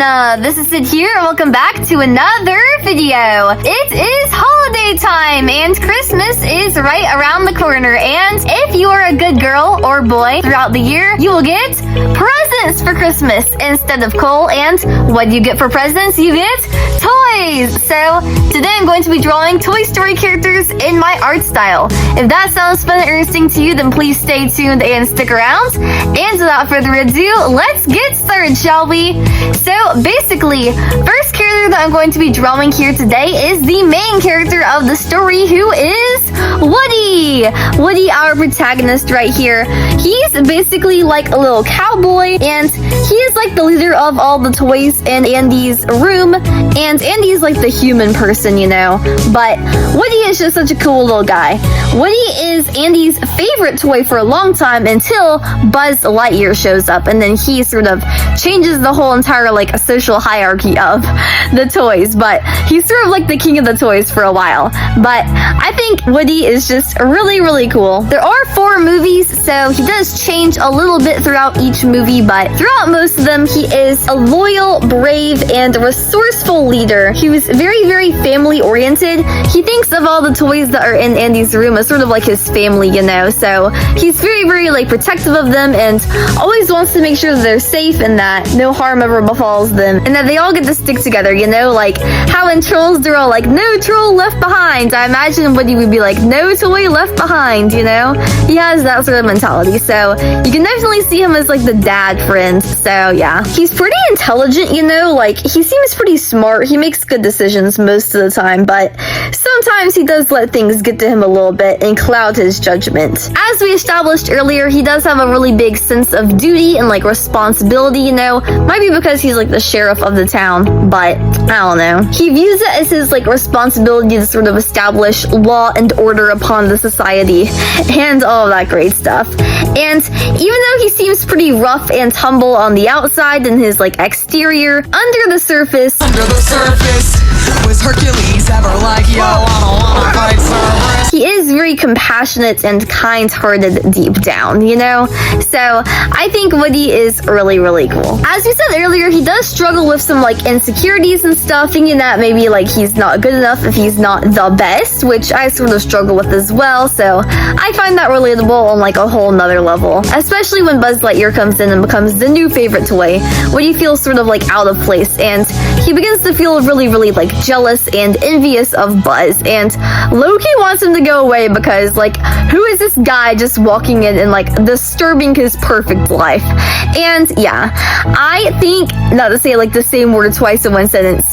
everyone, this is Sid here, and welcome back to another video. It is holiday time, and Christmas is right around the corner, and if you are a good girl or boy throughout the year, you will get presents for Christmas instead of coal, and what do you get for presents? You get toys! So, today I'm going to be drawing Toy Story characters in my art style. If that sounds fun and interesting to you, then please stay tuned and stick around. And without further ado, let's get started, shall we? So basically, first character that I'm going to be drawing here today is the main character of the story, who is Woody! Woody, our protagonist right here. He's basically like a little cowboy, and he is like the leader of all the toys in Andy's room, and Andy's like the human person, you know, but Woody is just such a cool little guy. Woody is Andy's favorite toy for a long time until Buzz Lightyear shows up, and then he sort of changes the whole entire like social hierarchy of the toys, but he's sort of like the king of the toys for a while. But I think Woody is just really cool. There are 4 movies, so he does change a little bit throughout each movie, but throughout most of them, he is a loyal, brave, and resourceful leader. He was very family oriented. He thinks of all the toys that are in Andy's room as sort of like his family, you know, so he's very like protective of them and always wants to make sure that they're safe and that no harm ever befalls them, and that they all get to stick together, you know, like how in Trolls they're all like, no troll left behind. I imagine Woody would be like, no toy left behind, you know? He has that sort of mentality, so you can definitely see him as like the dad friend. So yeah, he's pretty intelligent, you know, like he seems pretty smart. He makes good decisions most of the time, but sometimes he does let things get to him a little bit and cloud his judgment. As we established earlier, he does have a really big sense of duty and like responsibility, you know. Might be because he's like the sheriff of the town, but I don't know. He views it as his like responsibility to sort of establish law and order upon the society and all of that great stuff. And even though he seems pretty rough and humble on the outside and his like exterior, under the surface was Hercules ever like, yo, I don't wanna fight Cerberus. He is very compassionate and kind-hearted deep down, you know? So I think Woody is really cool. As we said earlier, he does struggle with some like insecurities and stuff, thinking that maybe like he's not good enough if he's not the best, which I sort of struggle with as well, so I find that relatable on like a whole nother level. Especially when Buzz Lightyear comes in and becomes the new favorite toy, Woody feels sort of like out of place, and he begins to feel really like jealous and envious of Buzz, and Loki wants him to go away because like, who is this guy just walking in and like disturbing his perfect life? And yeah, I think, not to say like the same word twice in one sentence,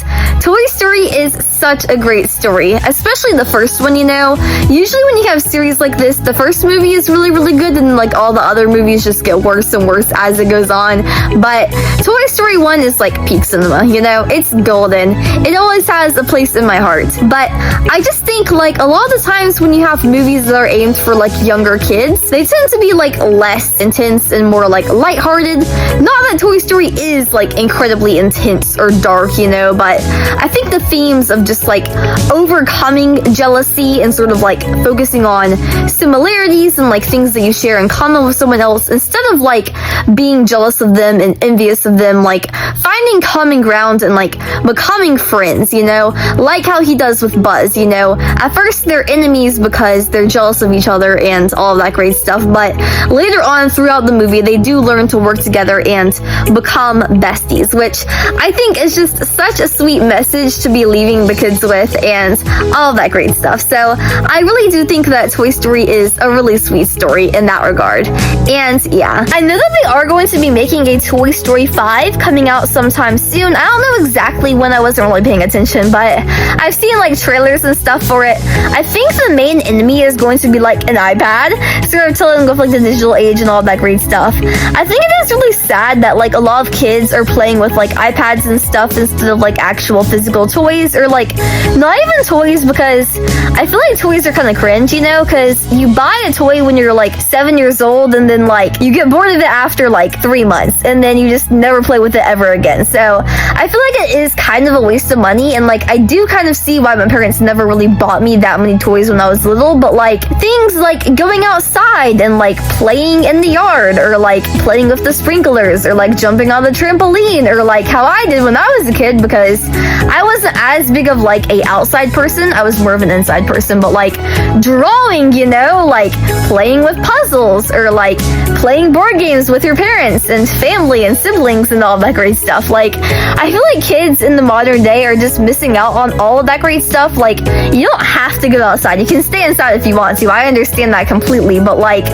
Toy Story is such a great story, especially the first one, you know. Usually when you have series like this, the first movie is really good, and like all the other movies just get worse and worse as it goes on. But Toy Story 1 is like peak cinema, you know. It's golden. It always has a place in my heart. But I just think like a lot of the times when you have movies that are aimed for like younger kids, they tend to be like less intense and more like lighthearted. Not that Toy Story is like incredibly intense or dark, you know, but I think the themes of just like overcoming jealousy and sort of like focusing on similarities and like things that you share in common with someone else, instead of like being jealous of them and envious of them, like finding common ground and like becoming friends, you know, like how he does with Buzz, you know. At first they're enemies because they're jealous of each other and all of that great stuff, but later on throughout the movie they do learn to work together and become besties, which I think is just such a sweet message to be leaving the kids with and all of that great stuff. So I really do think that Toy Story is a really sweet story in that regard. And yeah, I know that they are going to be making a Toy Story 5 coming out sometime soon. I don't know exactly when, I wasn't really paying attention, but I've seen like trailers and stuff for it. I think the main enemy is going to be like an iPad, sort of telling with like the digital age and all that great stuff. I think it is really sad that like a lot of kids are playing with like iPads and stuff instead of like actual physical toys, or like not even toys, because I feel like toys are kind of cringe, you know, because you buy a toy when you're like 7 years old and then like you get bored of it after after like 3 months, and then you just never play with it ever again. So I feel like it is kind of a waste of money, and like I do kind of see why my parents never really bought me that many toys when I was little, but like things like going outside and like playing in the yard, or like playing with the sprinklers, or like jumping on the trampoline, or like how I did when I was a kid, because I wasn't as big of like a outside person, I was more of an inside person, but like drawing, you know, like playing with puzzles, or like playing board games with your parents and family and siblings and all that great stuff. Like I feel like kids in the modern day are just missing out on all of that great stuff. Like you don't have to go outside, you can stay inside if you want to, I understand that completely, but like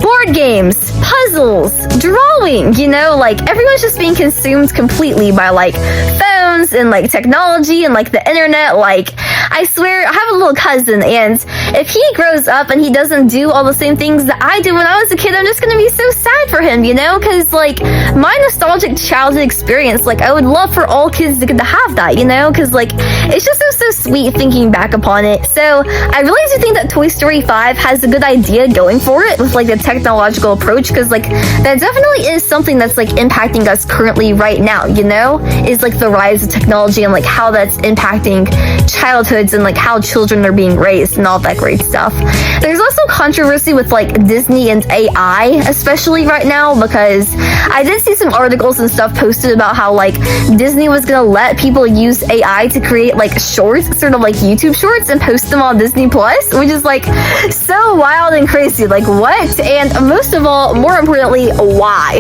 board games, puzzles, drawing, you know, like everyone's just being consumed completely by like phones and like technology and like the internet. Like I swear, I have a little cousin, and if he grows up and he doesn't do all the same things that I did when I was a kid, I'm just gonna be so sad for him, you know, because like my nostalgic childhood experience, like I would love for all kids to get to have that, you know, because like it's just so sweet thinking back upon it. So I really do think that Toy Story 5 has a good idea going for it with like the technological approach, because like that definitely is something that's like impacting us currently right now, you know, is like the rise of technology and like how that's impacting childhoods and like how children are being raised and all that great stuff. There's also controversy with like Disney and AI, especially right now, because I did see some articles and stuff posted about how like Disney was gonna let people use AI to create like shorts, sort of like YouTube shorts, and post them on Disney Plus, which is like so wild and crazy. Like what? And most of all, more importantly, why?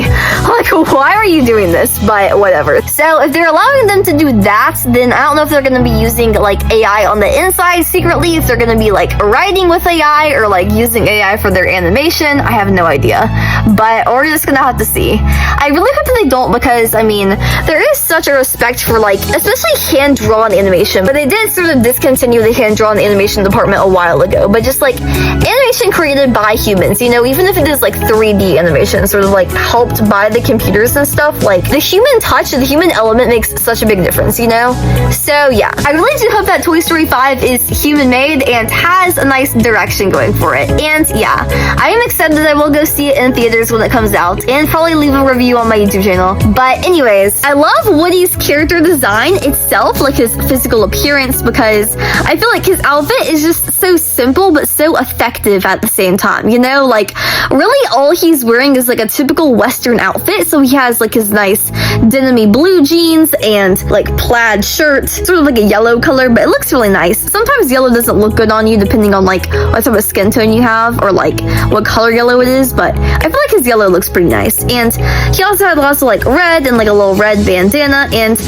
Like why are you doing this? But whatever. So if they're allowing them to do that, then I don't know if they're gonna be using like AI on the inside secretly, if they're gonna be like writing with AI or like using AI for their animation. I have no idea, but we're just gonna have to see. I really hope that they don't, because I mean there is such a respect for like especially hand-drawn animation, but they did sort of discontinue the hand-drawn animation department a while ago. But just like animation created by humans, you know, even if it is like 3D animation sort of like helped by the computers and stuff, like the human touch, the human element makes such a big difference, you know. So yeah, I really do hope that Toy Story 5 is human made and has a nice direction going for it. And yeah, I am excited that I will go see it in theaters when it comes out, and probably leave a review on my YouTube channel. But anyways, I love Woody's character design itself, like his physical appearance, because I feel like his outfit is just so simple but so effective at the same time, you know. Like really all he's wearing is like a typical Western outfit. So he has like his nice denim-y blue jeans and like plaid shirt, sort of like a yellow color, but it looks really nice. Sometimes yellow doesn't look good on you depending on like what type of skin tone you have, or like what color yellow it is, but I feel like his yellow looks pretty nice. And he also had lots of like red and like a little red bandana, and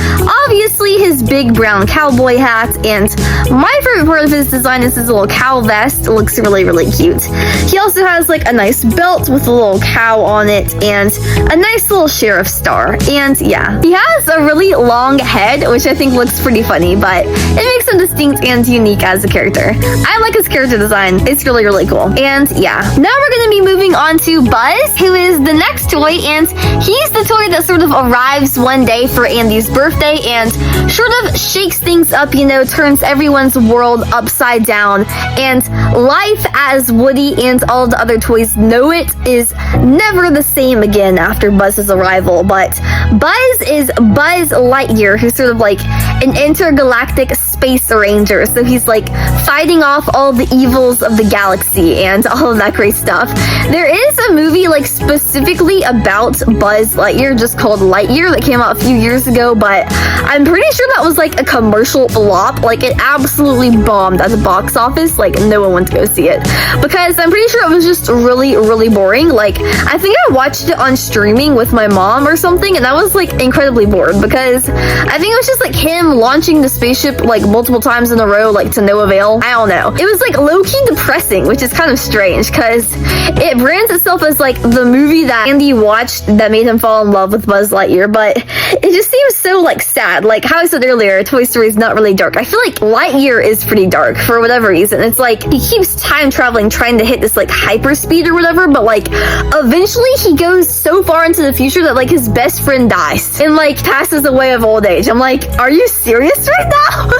obviously his big brown cowboy hat. And my favorite part of his design is his little cow vest. It looks really cute. He also has like a nice belt with a little cow on it and a nice little sheriff star. And yeah, he has a really long head, which I think looks pretty funny, but it makes him distinct and unique as a character. I like his character design. It's really cool. And yeah, now we're gonna be moving on to Buzz, who is the next toy, and he's the toy that sort of arrives one day for Andy's birthday and sort of shakes things up, you know, turns everyone's world upside down, and life as Woody and all the other toys know it is never the same again after Buzz's arrival. But Buzz is Buzz Lightyear, who's sort of like an intergalactic space ranger, so he's like fighting off all the evils of the galaxy and all of that great stuff. There is a movie like specifically about Buzz Lightyear just called Lightyear that came out a few years ago, but I'm pretty sure that was like a commercial flop. Like it absolutely bombed at the box office. Like no one went to go see it, because I'm pretty sure it was just really boring. Like I think I watched it on streaming with my mom or something, and I was like incredibly bored, because I think it was just like him launching the spaceship like multiple times in a row, like to no avail. I don't know. It was like low-key depressing, which is kind of strange, because it brands itself as like the movie that Andy watched that made him fall in love with Buzz Lightyear, but it just seems so like sad. Like how I said earlier, Toy Story is not really dark. I feel like Lightyear is pretty dark for whatever reason. It's like he keeps time traveling, trying to hit this like hyper speed or whatever, but like eventually he goes so far into the future that like his best friend dies and like passes away of old age. I'm like, are you serious right now?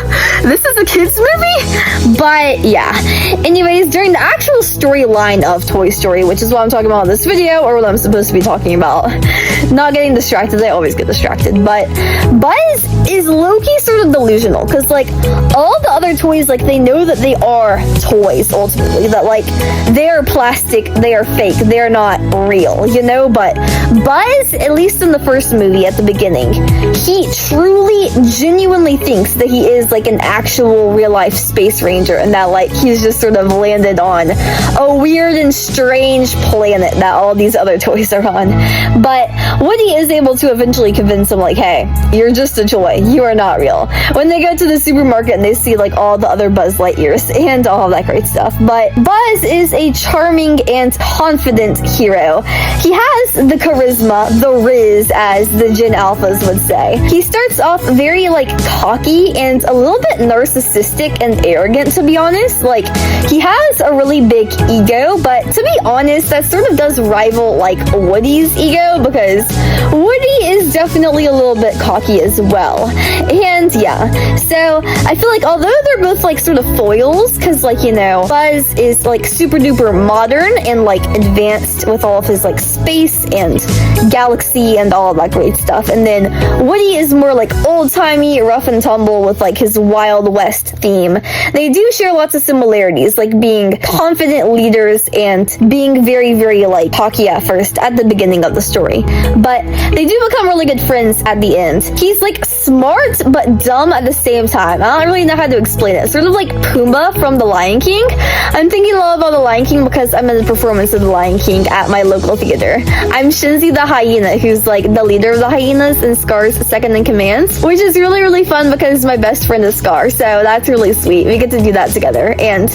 this is a kids movie? But yeah. Anyways, during the actual storyline of Toy Story, which is what I'm talking about in this video, or what I'm supposed to be talking about, not getting distracted, I always get distracted, but Buzz is low-key sort of delusional, because like all the other toys, like they know that they are toys ultimately, that like they are plastic, they are fake, they're not real, you know. But Buzz, at least in the first movie at the beginning, he truly genuinely thinks that he is like an actual real life space ranger, and that like he's just sort of landed on a weird and strange planet that all these other toys are on. But Woody is able to eventually convince him, like, hey, you're just a toy, you are not real, when they go to the supermarket and they see like all the other Buzz Lightyears and all that great stuff. But Buzz is a charming and confident hero. He has the charisma, the riz, as the Gen Alphas would say. He starts off very like cocky and a little bit narcissistic and arrogant, to be honest. Like, he has a really big ego, but to be honest, that sort of does rival like Woody's ego, because Woody is definitely a little bit cocky as well. And yeah, so I feel like although they're both like sort of foils, because like, you know, Buzz is like super duper modern and like advanced with all of his like space and galaxy and all of that great stuff, and then Woody is more like old-timey, rough and tumble with like his Wild West theme. They do share lots of similarities, like being confident leaders and being very, very like cocky at first at the beginning of the story, but they do become really good friends at the end. He's like smart but dumb at the same time. I don't really know how to explain it. Sort of like Pumbaa from The Lion King. I'm thinking a lot about The Lion King because I'm in the performance of The Lion King at my local theater. I'm Shinzi the hyena, who's like the leader of the hyenas and Scar's second in command, which is really, really fun because my best friend is Scar, so that's really sweet. We get to do that together, and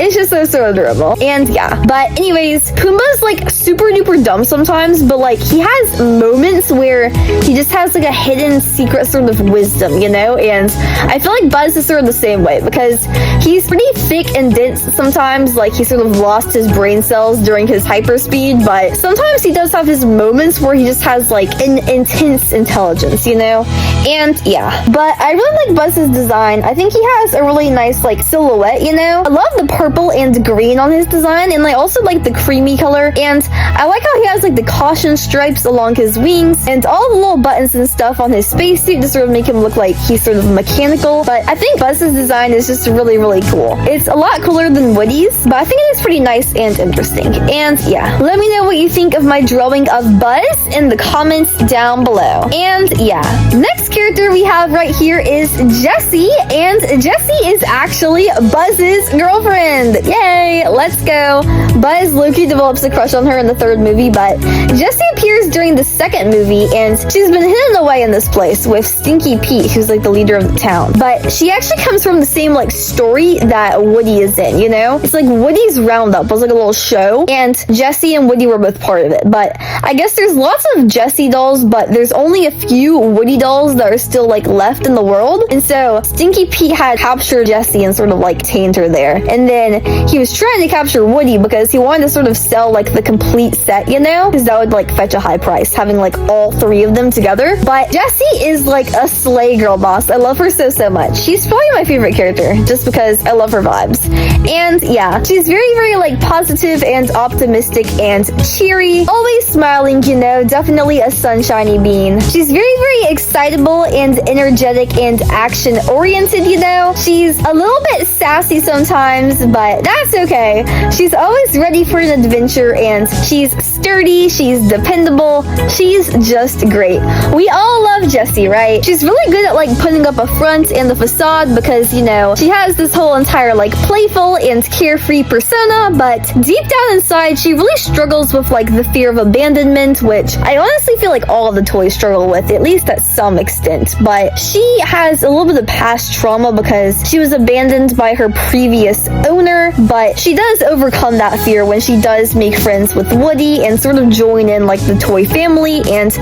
it's just so adorable. And yeah, but anyways, Pumbaa's like super duper dumb sometimes, but like he has moments where he just has like a hidden secret sort of wisdom, you know. And I feel like Buzz is sort of the same way, because he's pretty thick and dense sometimes, like he sort of lost his brain cells during his hyperspeed, but sometimes he does have his moments where he just has like an intense intelligence, you know. And yeah, but I really like Buzz's design. I think he has a really nice like silhouette, you know. I love the purple and green on his design, and I also like the creamy color, and I like how he has like the caution stripes along his wings and all the little buttons and stuff on his spacesuit to sort of make him look like he's sort of mechanical. But I think Buzz's design is just really, really cool. It's a lot cooler than Woody's, but I think it is pretty nice and interesting. And yeah, let me know what you think of my drawing of Buzz in the comments down below. And yeah, next character we have right here is Jessie, and Jessie is actually Buzz's girlfriend. Yay, let's go. Buzz low-key develops a crush on her in the third movie, but Jessie appears during the second movie, and she's been hidden away in this place with Stinky Pete, who's like the leader of the town. But she actually comes from the same like story that Woody is in, you know? It's like Woody's Roundup was like a little show, and Jessie and Woody were both part of it. But I guess there's lots of Jessie dolls, but there's only a few Woody dolls that are still like left in the world. And so Stinky Pete had captured Jessie and sort of like tamed her there. And then he was trying to capture Woody because he wanted to sort of sell like the complete set, you know? Because that would like fetch a high price, having like all three of them together. But Jessie is like a slay girl boss. I love her so much. She's probably my favorite character just because I love her vibes. And yeah, she's very like positive and optimistic and cheery, always smiling, you know, definitely a sunshiny bean. She's very excitable and energetic and action oriented, you know. She's a little bit sassy sometimes, but that's okay. She's always ready for an adventure, and she's sturdy, she's dependable, she's just great. We all love Jessie, right? She's really good at like putting up a front and the facade because, you know, she has this whole entire like playful and carefree persona, but deep down inside she really struggles with like the fear of abandonment, which I honestly feel like all of the toys struggle with, at least at some extent. But she has a little bit of past trauma because she was abandoned by her previous owner, but she does overcome that fear when she does make friends with Woody and sort of join in like the toy family and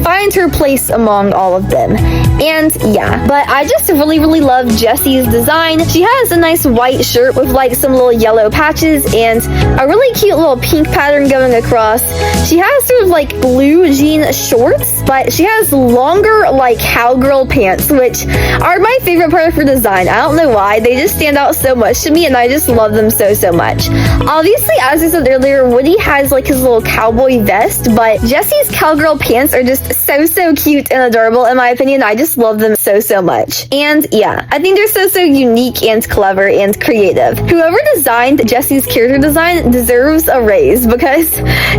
find her place among all of them. And yeah, but I just really love Jessie's design. She has a nice white shirt with like some little yellow patches and a really cute little pink pattern going across. She has sort of like blue jean shorts, but she has longer like cowgirl pants, which are my favorite part of her design. I don't know why. They just stand out so much to me, and I just love them so much. Obviously, as I said earlier, Woody has like his little cowboy vest, but Jessie's cowgirl pants are just so cute and adorable in my opinion. I just love them so much. And yeah, I think they're so unique and clever and creative. Whoever designed Jessie's character design deserves a raise, because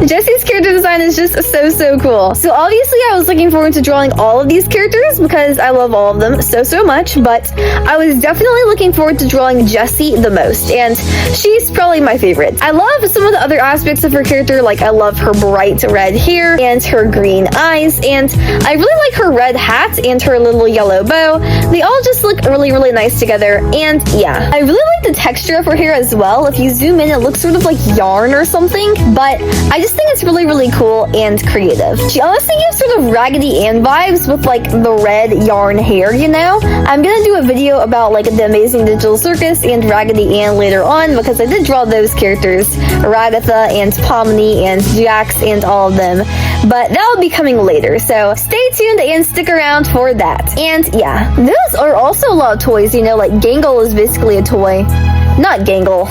Jessie's character design is just so cool. So obviously I was looking forward to drawing all of these characters because I love all of them so much, but I was definitely looking forward to drawing Jessie the most, and she's probably my favorite. I love some of the other aspects of her character, like I love her bright red hair and her green eyes, and I really like her red hat and her little yellow bow. They all just look really nice together, and yeah. I really like the texture of her hair as well. If you zoom in, it looks sort of like yarn or something, but I just think it's really cool and creative. She honestly gives sort of Raggedy Ann vibes with like the red yarn hair, you know? I'm gonna do a video about like the Amazing Digital Circus and Raggedy Ann later on, because I did draw those characters, Ragatha and Pomni and Jax and all of them, but that'll be coming later, so stay tuned and stick around for that. And yeah, those are also a lot of toys, you know, like Gangle is basically a toy. Not Gangle.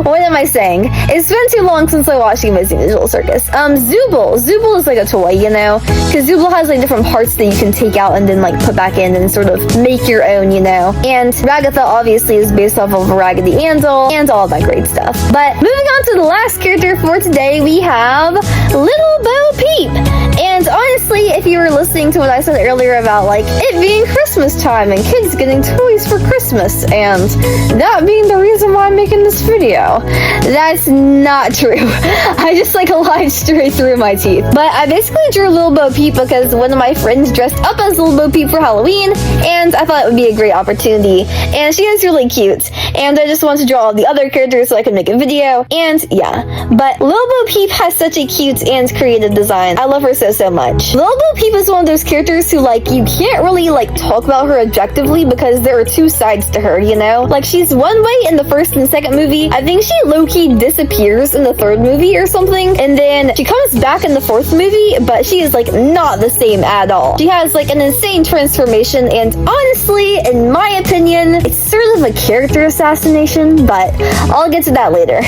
What am I saying? It's been too long since I watched Amazing Digital Circus. Zooble. Zooble is like a toy, you know? Because Zooble has like different parts that you can take out and then like put back in and sort of make your own, you know? And Ragatha obviously is based off of Raggedy Ann doll and all that great stuff. But moving on to the last character for today, we have Little Bo Peep. And honestly, if you were listening to what I said earlier about like it being Christmas time and kids getting toys for Christmas and that being the reason why I'm making this video, that's not true. I just like lied straight through my teeth. But I basically drew Little Bo Peep because one of my friends dressed up as Little Bo Peep for Halloween, and I thought it would be a great opportunity. And she is really cute, and I just wanted to draw all the other characters so I could make a video. And yeah, but Little Bo Peep has such a cute and creative design. I love her so much. Little Bo Peep is one of those characters who like you can't really like talk about her objectively because there are two sides to her, you know? Like she's one way in the first and second movie. I think she low-key disappears in the third movie or something, and then she comes back in the fourth movie, but she is like not the same at all. She has like an insane transformation, and honestly, in my opinion, it's sort of a character assassination, but I'll get to that later.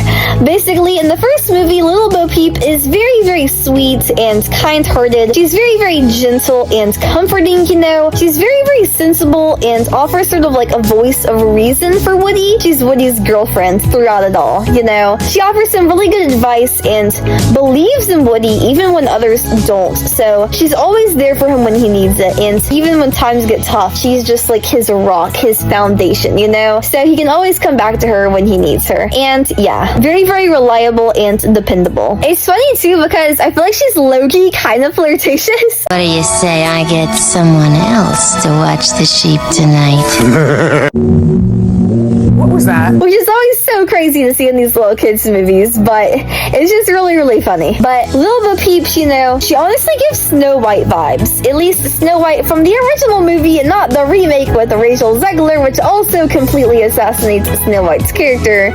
Basically, in the first movie, Little Bo Peep is very sweet and kind-hearted. She's very gentle and comforting, you know? She's very sensible and offers sort of like a voice of reason for Woody. She's Woody's girlfriend throughout it all, you know? She offers some really good advice and believes in Woody even when others don't. So she's always there for him when he needs it, and even when times get tough, she's just like his rock, his foundation, you know? So he can always come back to her when he needs her. And yeah, very reliable and dependable. It's funny too because I feel like she's low-key kind of flirtatious. What do you say I get someone else to watch the sheep tonight? What was that? Which is always so crazy to see in these little kids movies, but it's just really funny. But Little Bo Peep, you know, she honestly gives Snow White vibes. At least Snow White from the original movie and not the remake with Rachel Zegler, which also completely assassinates Snow White's character.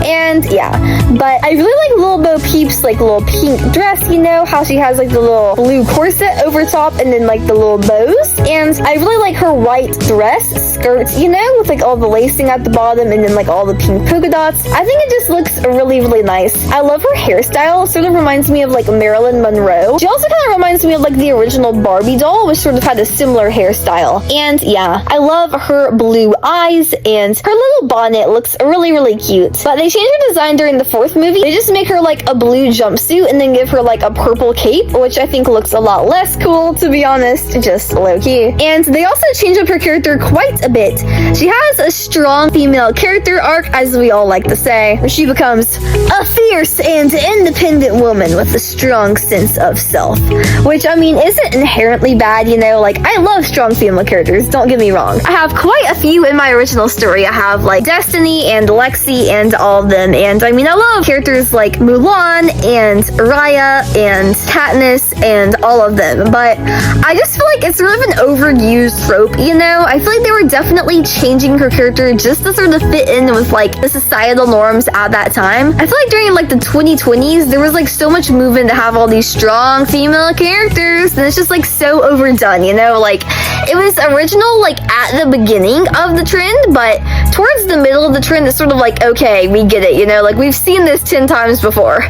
And yeah, but I really like Little Bo Peep's like little pink dress, you know, how she has like the little blue corset over top and then like the little bows. And I really like her white dress skirt, you know, with like all the lacing at the bottom and then like all the pink polka dots. I think it just looks really nice. I love her hairstyle. It sort of reminds me of like Marilyn Monroe. She also kind of reminds me of like the original Barbie doll, which sort of had a similar hairstyle. And yeah, I love her blue eyes, and her little bonnet looks really cute. But they changed her design during the fourth movie. They just make her like a blue jumpsuit and then give her like a purple cape, which I think looks a lot less cool, to be honest, just low-key. And they also changed up her character quite a bit. She has a strong female character arc, as we all like to say. She becomes a fierce and independent woman with a strong sense of self, which I mean isn't inherently bad, you know? Like I love strong female characters, don't get me wrong. I have quite a few in my original story. I have like Destiny and Lexi and all of them, and I mean I love characters like Mulan and Raya and Katniss and all of them, but I just feel like it's sort of an overused trope, you know? I feel like they were definitely changing her character just to sort of fit in with like the societal norms at that time. I feel like during like the 2020s there was like so much movement to have all these strong female characters, and it's just like so overdone, you know? Like it was original like at the beginning of the trend, but towards the middle of the trend, it's sort of like, okay, we get it, you know, like we've seen this 10 times before.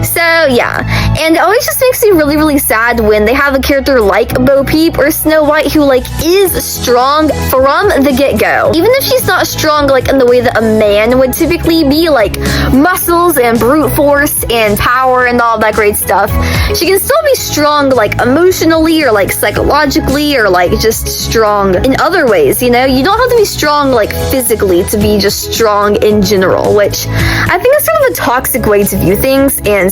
So yeah, and it always just makes me really, really sad when they have a character like Bo Peep or Snow White who like is strong from the get-go. Even if she's not strong like in the way that a man would typically be, like muscles and brute force and power and all that great stuff, she can still be strong like emotionally or like psychologically or like just strong in other ways, you know? You don't have to be strong like physically to be just strong in general, which I think is sort of a toxic way to view things and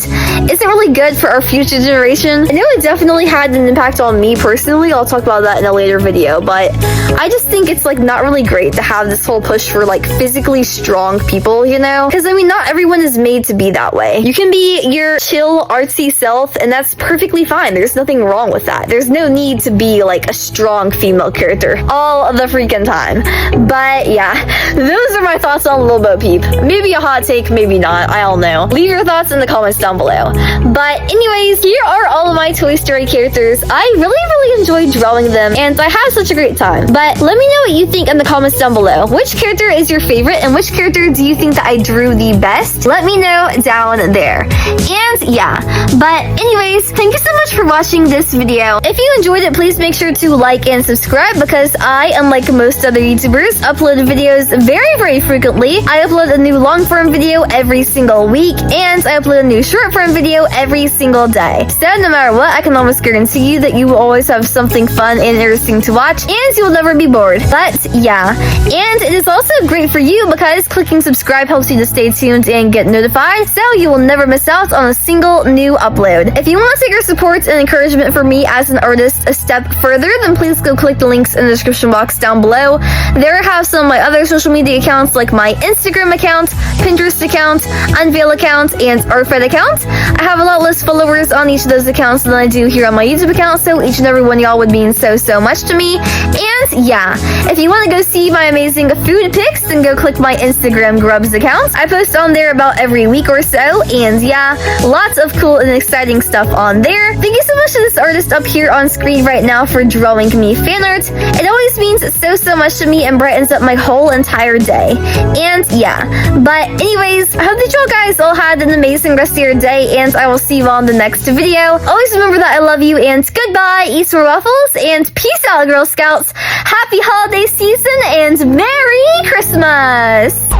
isn't really good for our future generation. I know it definitely had an impact on me personally. I'll talk about that in a later video, but I just think it's like not really great to have this whole push for like physically strong people, you know? Because I mean, not everyone is made to be that way. You can be your chill, artsy self, and that's perfectly fine. There's nothing wrong with that. There's no need to be like a strong female character all of the freaking time. But yeah, those are my thoughts on Lil Bo Peep. Maybe a hot take, maybe not. I don't know. Leave your thoughts in the comments down below. But anyways, here are all of my Toy Story characters. I really enjoyed drawing them, and I had such a great time. But let me know what you think in the comments down below. Which character is your favorite, and which character do you think that I drew the best? Let me know down there. And yeah, but anyways, thank you so much for watching this video. If you enjoyed it, please make sure to like and subscribe, because I, unlike most other YouTubers, upload videos very frequently. I upload a new long-form video every single week, and I upload a new short-form video every single day. So no matter what, I can almost guarantee you that you will always have something fun and interesting to watch, and you will never be bored. But yeah, and it is also great for you because clicking subscribe helps you to stay tuned and get notified, so you will never miss out on a single new upload. If you want to take your support and encouragement for me as an artist a step further, then please go click the links in the description box down below. There I have some of my other social media accounts, like my Instagram account, Pinterest account, Unveil account, and ArtFed account. I have a lot less followers on each of those accounts than I do here on my YouTube account, so each and every one of y'all would mean so much to me. And yeah, if you want to go see my amazing food pics, then go click my Instagram Grubs account. I post on there about every week or so, and yeah, lots of cool and exciting stuff on there. Thank you so much to this artist up here on screen right now for drawing me fan art. It always means so much to me and brightens up my whole entire day. And yeah, but anyways, I hope that y'all guys all had an amazing rest of your day, and I will see you all in the next video. Always remember that I love you, and goodbye, eat some waffles, and peace out, Girl Scouts. Happy holiday season, and Merry Christmas!